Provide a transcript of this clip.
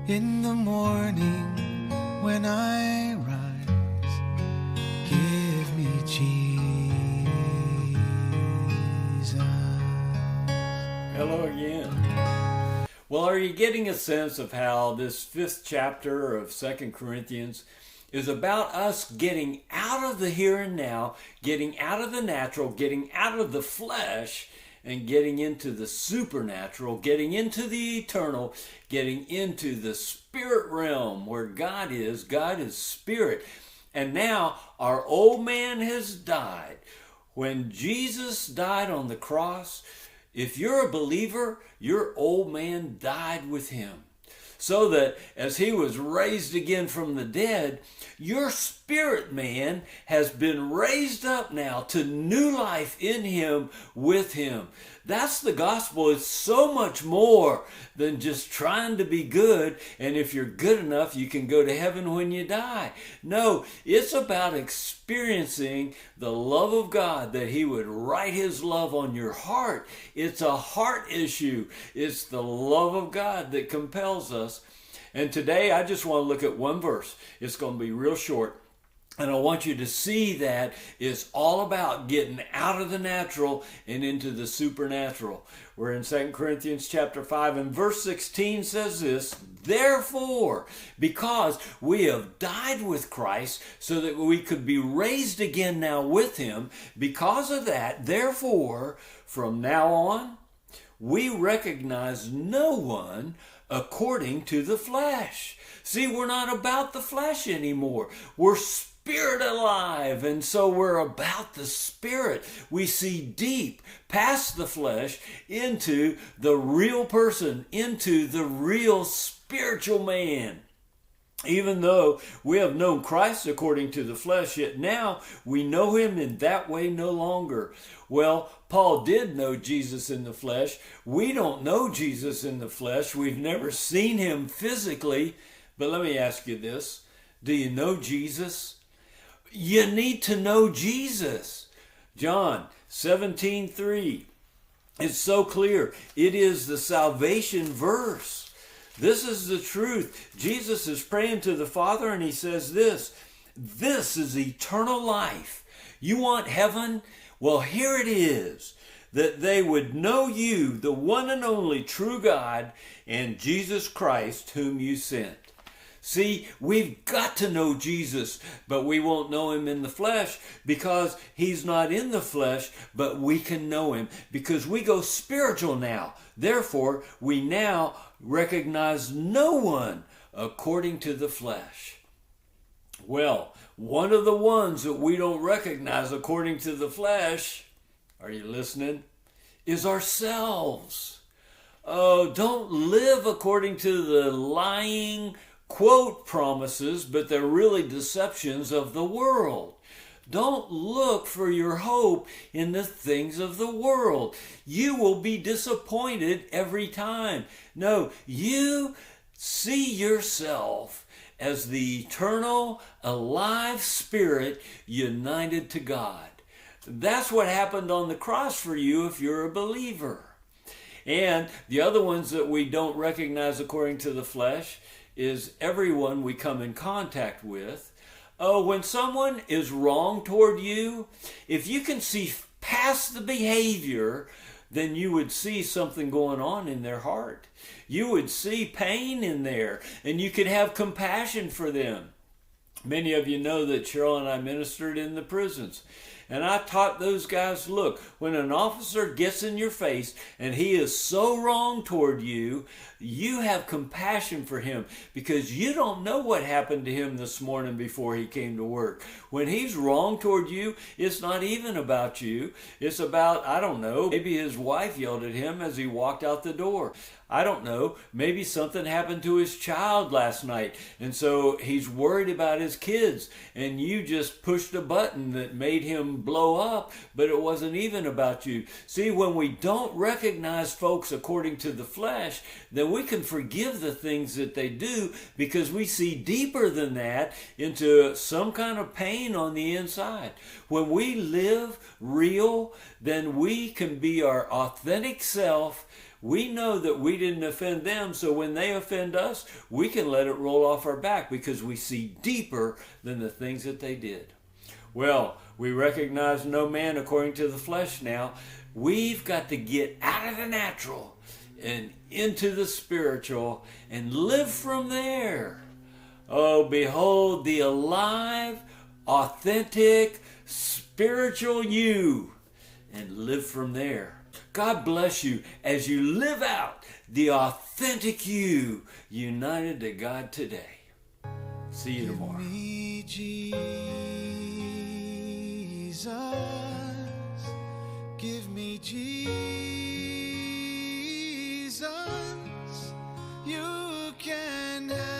In the morning when I rise, give me Jesus. Hello again. Well, are you getting a sense of how this 5th chapter of 2 Corinthians is about us getting out of the here and now, getting out of the natural, getting out of the flesh, and getting into the supernatural, getting into the eternal, getting into the spirit realm where God is. God is spirit. And now our old man has died. When Jesus died on the cross, if you're a believer, your old man died with him. So that as he was raised again from the dead, your spirit man has been raised up now to new life in him, with him. That's the gospel. It's so much more than just trying to be good, and if you're good enough, you can go to heaven when you die. No, it's about experiencing the love of God, that he would write his love on your heart. It's a heart issue. It's the love of God that compels us. And today I just want to look at one verse. It's going to be real short. And I want you to see that it's all about getting out of the natural and into the supernatural. We're in 2 Corinthians chapter 5, and verse 16 says this: therefore, because we have died with Christ so that we could be raised again now with him, because of that, therefore, from now on, we recognize no one according to the flesh. See, we're not about the flesh anymore. We're spirit alive, and so we're about the spirit. We see deep past the flesh into the real person, into the real spiritual man. Even though we have known Christ according to the flesh, yet now we know him in that way no longer. Well, Paul did know Jesus in the flesh. We don't know Jesus in the flesh. We've never seen him physically. But let me ask you this. Do you know Jesus? You need to know Jesus. John 17:3. It's so clear. It is the salvation verse. This is the truth. Jesus is praying to the Father, and he says this: this is eternal life. You want heaven? Well, here it is. That they would know you, the one and only true God, and Jesus Christ, whom you sent. See, we've got to know Jesus, but we won't know him in the flesh because he's not in the flesh, but we can know him because we go spiritual now. Therefore, we now recognize no one according to the flesh. Well, one of the ones that we don't recognize according to the flesh, are you listening, is ourselves. Oh, don't live according to the lying quote promises, but they're really deceptions of the world. Don't look for your hope in the things of the world. You will be disappointed every time. No, you see yourself as the eternal, alive spirit united to God. That's what happened on the cross for you if you're a believer. And the other ones that we don't recognize according to the flesh is everyone we come in contact with. Oh, when someone is wrong toward you, if you can see past the behavior, then you would see something going on in their heart. You would see pain in there, and you could have compassion for them. Many of you know that Cheryl and I ministered in the prisons. And I taught those guys, look, when an officer gets in your face and he is so wrong toward you, you have compassion for him because you don't know what happened to him this morning before he came to work. When he's wrong toward you, it's not even about you. It's about, I don't know, maybe his wife yelled at him as he walked out the door. I don't know, maybe something happened to his child last night, and so he's worried about his kids, and you just pushed a button that made him blow up, but it wasn't even about you. See, when we don't recognize folks according to the flesh, then we can forgive the things that they do because we see deeper than that into some kind of pain on the inside. When we live real, then we can be our authentic self we know that we didn't offend them, so when they offend us, we can let it roll off our back because we see deeper than the things that they did. Well, we recognize no man according to the flesh now. We've got to get out of the natural and into the spiritual and live from there. Oh, behold the alive, authentic, spiritual you, and live from there. God bless you as you live out the authentic you united to God today. See you tomorrow. Give me Jesus. Give me Jesus. You can have